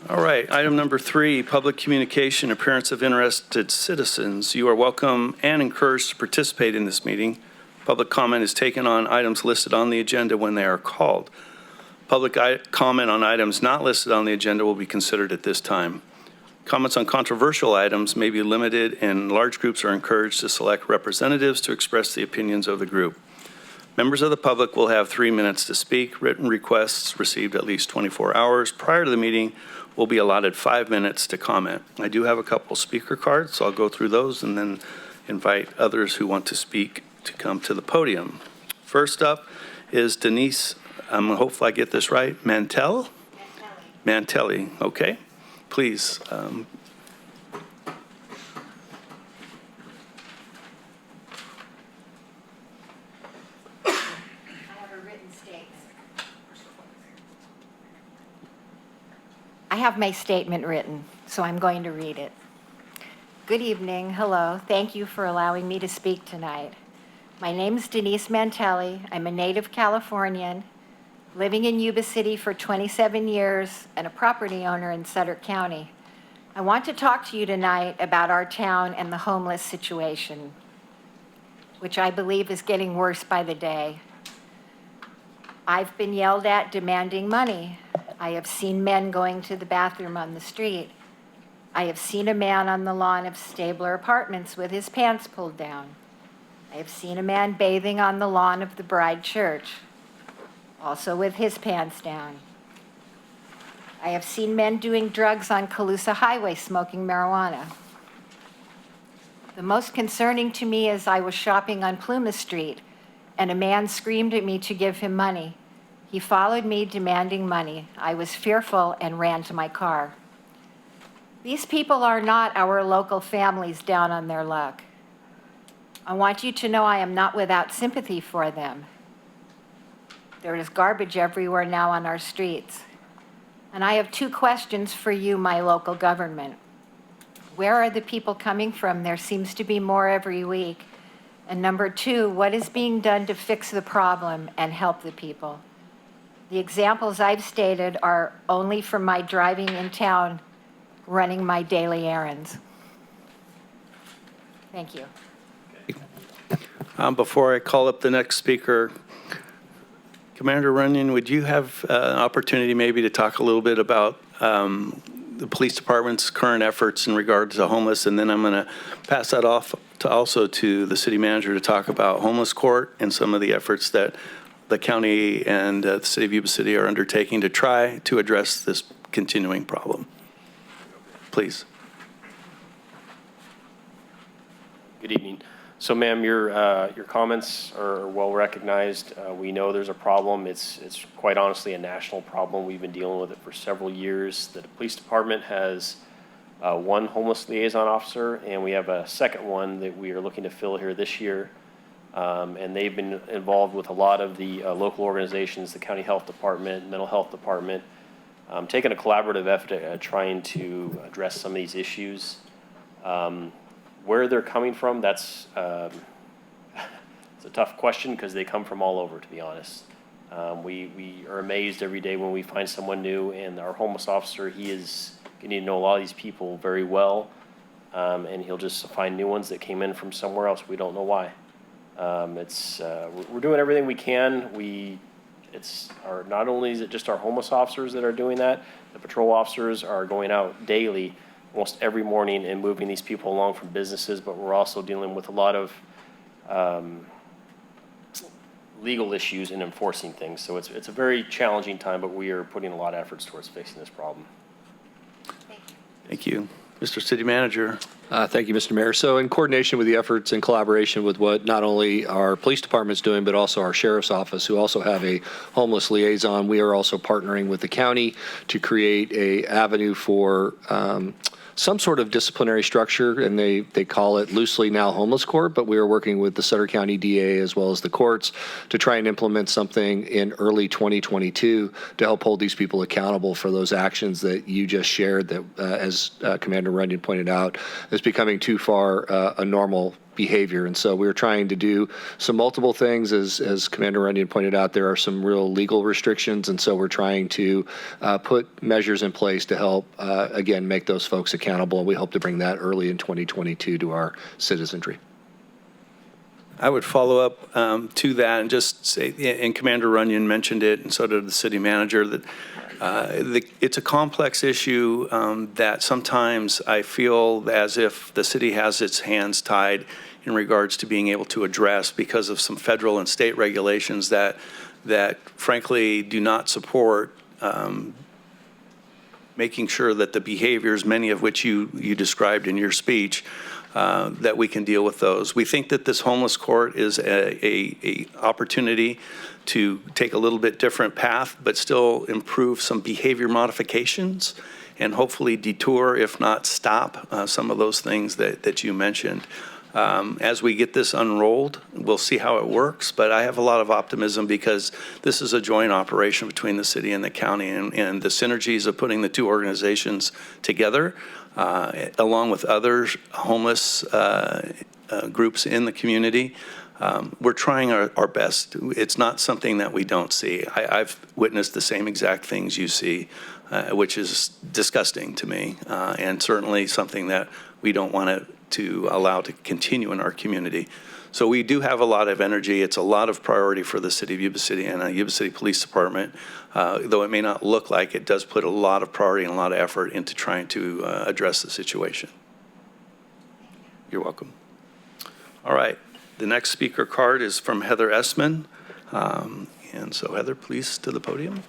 All right, item number 3, public communication, appearance of interested citizens. You are welcome and encouraged to participate in this meeting. Public comment is taken on items listed on the agenda when they are called. Public comment on items not listed on the agenda will be considered at this time. Comments on controversial items may be limited, and large groups are encouraged to select representatives to express the opinions of the group. Members of the public will have 3 minutes to speak. Written requests received at least 24 hours prior to the meeting will be allotted 5 minutes to comment. I do have a couple speaker cards, so I'll go through those and then invite others who want to speak to come to the podium. First up is Denise, hopefully I get this right, Mantelli, okay. Please. I have my statement written, so I'm going to read it. Good evening. Hello. Thank you for allowing me to speak tonight. My name is Denise Mantelli. I'm a native Californian, living in Yuba City for 27 years and a property owner in Sutter County. I want to talk to you tonight about our town and the homeless situation, which I believe is getting worse by the day. I've been yelled at demanding money. I have seen men going to the bathroom on the street. I have seen a man on the lawn of Stabler Apartments with his pants pulled down. I have seen a man bathing on the lawn of the Bride Church, also with his pants down. I have seen men doing drugs on Colusa Highway smoking marijuana. The most concerning to me is I was shopping on Plymouth Street and a man screamed at me to give him money. He followed me demanding money. I was fearful and ran to my car. These people are not our local families down on their luck. I want you to know I am not without sympathy for them. There is garbage everywhere now on our streets. And I have 2 questions for you, my local government. Where are the people coming from? There seems to be more every week. And number 2, what is being done to fix the problem and help the people? The examples I've stated are only from my driving in town, running my daily errands. Thank you. Before I call up the next speaker, Commander Runyon, would you have an opportunity maybe to talk a little bit about the police department's current efforts in regard to homeless? And then I'm going to pass that off to also to the city manager to talk about homeless court and some of the efforts that the county and the city of Yuba City are undertaking to try to address this continuing problem. Please. Good evening. So, ma'am, your comments are well recognized. We know there's a problem. It's quite honestly a national problem. We've been dealing with it for several years. The police department has 1 homeless liaison officer, and we have a second one that we are looking to fill here this year. And they've been involved with a lot of the local organizations, the county health department, mental health department, taking a collaborative effort at trying to address some of these issues. Where they're coming from, that's it's a tough question because they come from all over, to be honest. We are amazed every day when we find someone new, and our homeless officer, he is getting to know a lot of these people very well, and he'll just find new ones that came in from somewhere else. We don't know why. We're doing everything we can. Not only is it just our homeless officers that are doing that, the patrol officers are going out daily, almost every morning, and moving these people along from businesses, but we're also dealing with a lot of legal issues and enforcing things. So it's a very challenging time, but we are putting a lot of efforts towards fixing this problem. Thank you. Mr. City Manager. Thank you, Mr. Mayor. So in coordination with the efforts and collaboration with what not only our police department's doing, but also our sheriff's office, who also have a homeless liaison, we are also partnering with the county to create a avenue for some sort of disciplinary structure, and they call it loosely now homeless court, but we are working with the Sutter County DA as well as the courts to try and implement something in early 2022 to help hold these people accountable for those actions that you just shared that, as Commander Runyon pointed out, is becoming too far a normal behavior. And so we're trying to do some multiple things. As Commander Runyon pointed out, there are some real legal restrictions. And so we're trying to put measures in place to help, again, make those folks accountable. And we hope to bring that early in 2022 to our citizenry. I would follow up to that and just say, and Commander Runyon mentioned it, and so did the city manager, that it's a complex issue that sometimes I feel as if the city has its hands tied in regards to being able to address because of some federal and state regulations that frankly do not support making sure that the behaviors, many of which you described in your speech, that we can deal with those. We think that this homeless court is a opportunity to take a little bit different path, but still improve some behavior modifications and hopefully detour, if not stop, some of those things that you mentioned. As we get this unrolled, we'll see how it works, but I have a lot of optimism because this is a joint operation between the city and the county, and the synergies of putting the two organizations together, along with other homeless groups in the community. We're trying our best. It's not something that we don't see. I've witnessed the same exact things you see, which is disgusting to me, and certainly something that we don't want to allow to continue in our community. So we do have a lot of energy. It's a lot of priority for the city of Yuba City and the Yuba City Police Department. Though it may not look like it, does put a lot of priority and a lot of effort into trying to address the situation. You're welcome. All right. The next speaker card is from Heather Essman. And so Heather, please to the podium.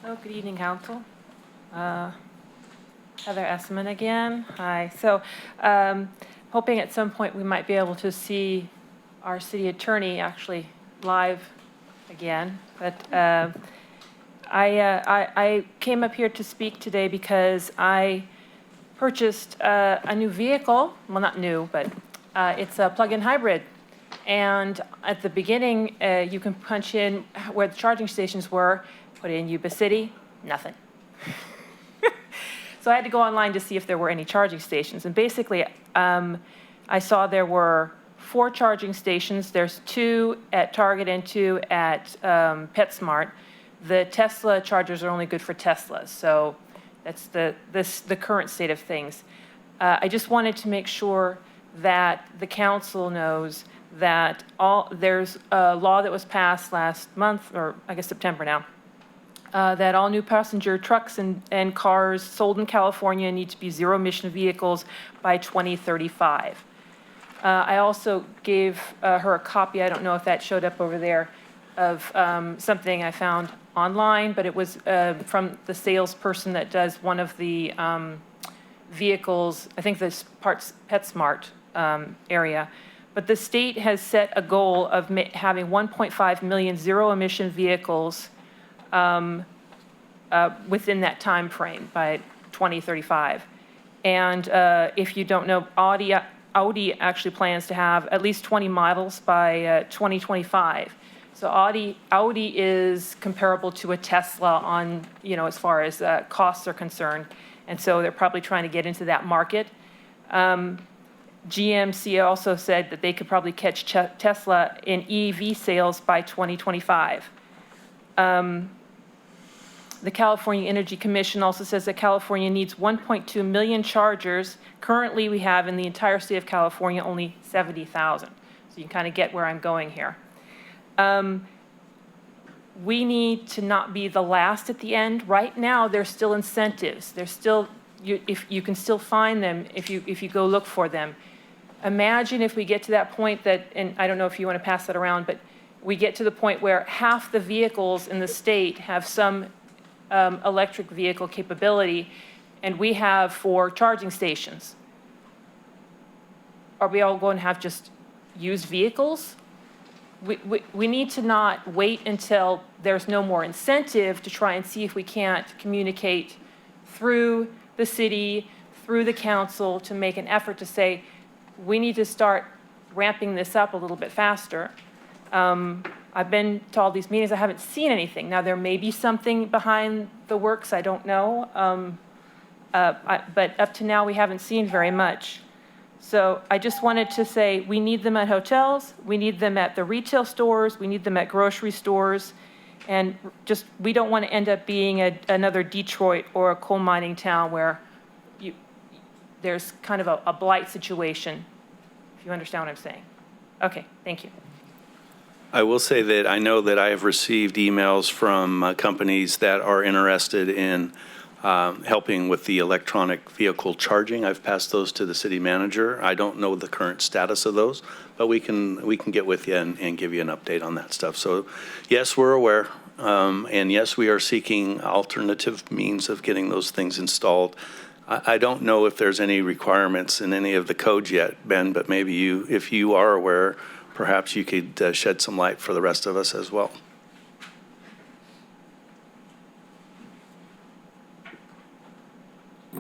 Oh, good evening, Council. Heather Essman again. Hi. So, hoping at some point we might be able to see our city attorney actually live again. But I came up here to speak today because I purchased a new vehicle. Well, not new, but it's a plug-in hybrid. And at the beginning, you can punch in where the charging stations were. Put in Yuba City, nothing. So I had to go online to see if there were any charging stations. And basically, I saw there were 4 charging stations. There's 2 at Target and 2 at PetSmart. The Tesla chargers are only good for Teslas. So that's the current state of things. I just wanted to make sure that the council knows that there's a law that was passed last month, or I guess September now, that all new passenger trucks and cars sold in California need to be zero-emission vehicles by 2035. I also gave her a copy, I don't know if that showed up over there, of something I found online, but it was from the salesperson that does one of the vehicles, I think this part's PetSmart area. But the state has set a goal of having 1.5 million zero-emission vehicles within that time frame by 2035. And if you don't know, Audi actually plans to have at least 20 models by 2025. So Audi is comparable to a Tesla on, as far as costs are concerned. And so they're probably trying to get into that market. GMC also said that they could probably catch Tesla in EV sales by 2025. The California Energy Commission also says that California needs 1.2 million chargers. Currently, we have in the entire state of California only 70,000. So you can kind of get where I'm going here. We need to not be the last at the end. Right now, there's still incentives. There's still, if you can still find them if you go look for them. Imagine if we get to that point that, and I don't know if you want to pass that around, but we get to the point where half the vehicles in the state have some electric vehicle capability, and we have 4 charging stations. Are we all going to have just used vehicles? We need to not wait until there's no more incentive to try and see if we can't communicate through the city, through the council, to make an effort to say, we need to start ramping this up a little bit faster. I've been to all these meetings. I haven't seen anything. Now, there may be something behind the works. I don't know. but up to now, we haven't seen very much. So I just wanted to say, we need them at hotels, we need them at the retail stores, we need them at grocery stores, and just, we don't want to end up being another Detroit or a coal mining town where there's kind of a blight situation, if you understand what I'm saying. Okay, thank you. I will say that I know that I have received emails from companies that are interested in helping with the electronic vehicle charging. I've passed those to the city manager. I don't know the current status of those, but we can get with you and give you an update on that stuff. So yes, we're aware, and yes, we are seeking alternative means of getting those things installed. I don't know if there's any requirements in any of the codes yet, Ben, but maybe you, if you are aware, perhaps you could shed some light for the rest of us as well.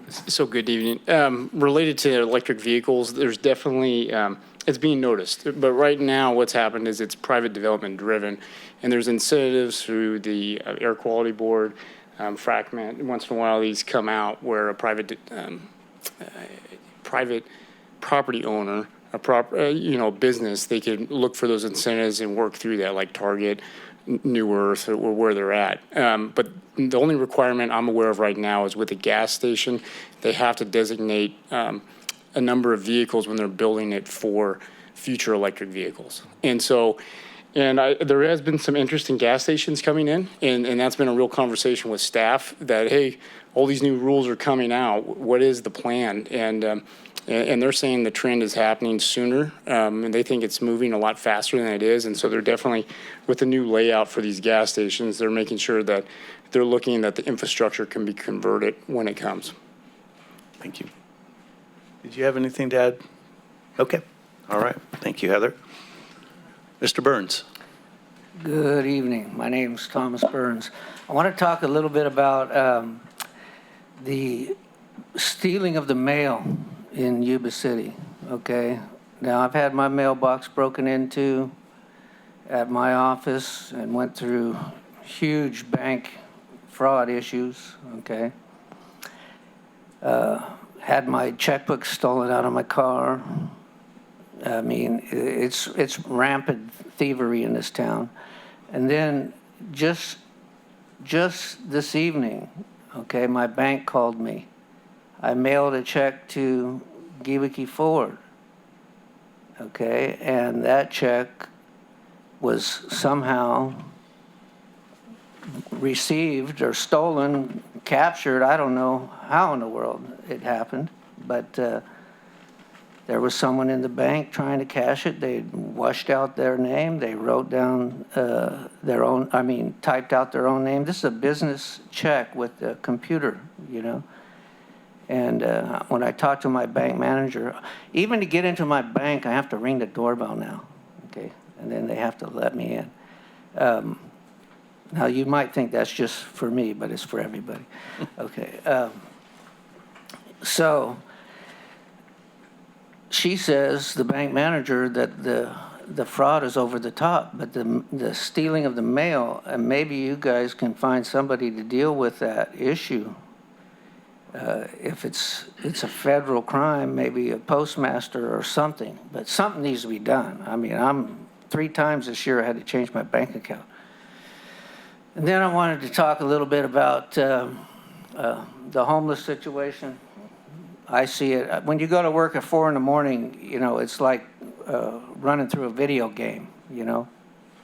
So good evening. Related to electric vehicles, there's definitely, it's being noticed. But right now, what's happened is it's private development driven, and there's incentives through the Air Quality Board, FRACMAT. Once in a while, these come out where a private property owner, business, they can look for those incentives and work through that, like Target, New Earth, or where they're at. But the only requirement I'm aware of right now is with a gas station, they have to designate a number of vehicles when they're building it for future electric vehicles. And so, there has been some interesting gas stations coming in, and that's been a real conversation with staff that, hey, all these new rules are coming out. What is the plan? And they're saying the trend is happening sooner, and they think it's moving a lot faster than it is. And so they're definitely, with the new layout for these gas stations, they're making sure that they're looking that the infrastructure can be converted when it comes. Thank you. Did you have anything to add? Okay. All right. Thank you, Heather. Mr. Burns. Good evening. My name's Thomas Burns. I want to talk a little bit about the stealing of the mail in Yuba City, okay? Now, I've had my mailbox broken into at my office and went through huge bank fraud issues, okay? Had my checkbook stolen out of my car. I mean, it's rampant thievery in this town. And then just this evening, okay, my bank called me. I mailed a check to Giwiki Ford, okay, and that check was somehow received or stolen, captured. I don't know how in the world it happened, but there was someone in the bank trying to cash it. They washed out their name. They wrote down typed out their own name. This is a business check with a computer, you know. And when I talked to my bank manager, even to get into my bank, I have to ring the doorbell now, okay? And then they have to let me in. Now, you might think that's just for me, but it's for everybody. Okay. So she says, the bank manager, that the fraud is over the top, but the stealing of the mail, and maybe you guys can find somebody to deal with that issue. If it's a federal crime, maybe a postmaster or something, but something needs to be done. I mean, I'm 3 times this year I had to change my bank account. And then I wanted to talk a little bit about the homeless situation. I see it. When you go to work at 4 in the morning, you know, it's like running through a video game, you know.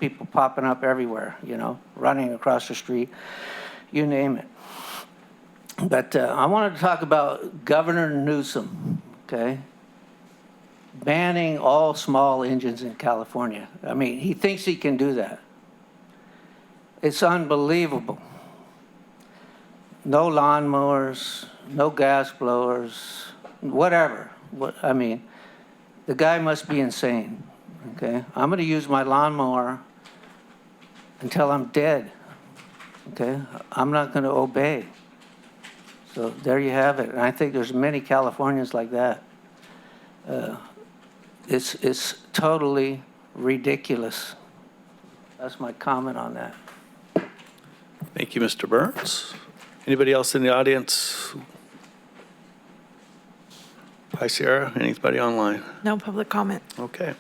People popping up everywhere, you know, running across the street, you name it. But I wanted to talk about Governor Newsom, okay? Banning all small engines in California. I mean, he thinks he can do that. It's unbelievable. No lawnmowers, no gas blowers, whatever. I mean, the guy must be insane, okay? I'm going to use my lawnmower until I'm dead, okay? I'm not going to obey. So there you have it. And I think there's many Californians like that. It's totally ridiculous. That's my comment on that. Thank you, Mr. Burns. Anybody else in the audience Bye, Sierra. Anybody online? No public comment. Okay.